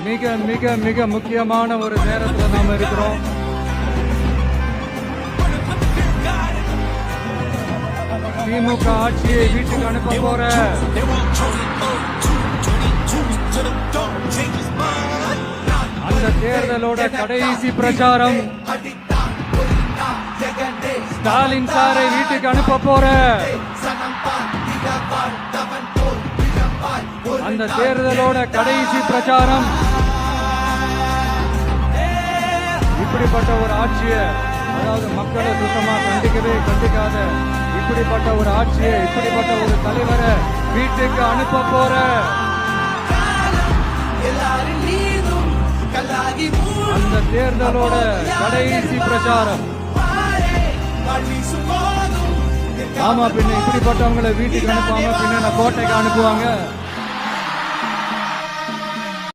மிக மிக மிக முக்கியமான ஒரு நேரத்தில் நாம இருக்கிறோம். திமுக ஆட்சியை வீட்டுக்கு அனுப்ப போற அந்த தேர்தலோட கடைசி பிரச்சாரம் ஸ்டாலின் சாரை வீட்டுக்கு அனுப்ப போற அந்த தேர்தலோட கடைசி பிரச்சாரம் இப்படிப்பட்ட ஒரு ஆட்சியை, அதாவது மக்களை சுத்தமா கண்டிக்காத இப்படிப்பட்ட ஒரு ஆட்சியை, இப்படிப்பட்ட ஒரு தலைவரை வீட்டுக்கு அனுப்ப போற அந்த தேர்தலோட கடைசி பிரச்சாரம். ஆமா, பின்ன இப்படிப்பட்டவங்களை வீட்டுக்கு அனுப்பாம பின்ன கோட்டைக்கு அனுப்புவாங்க.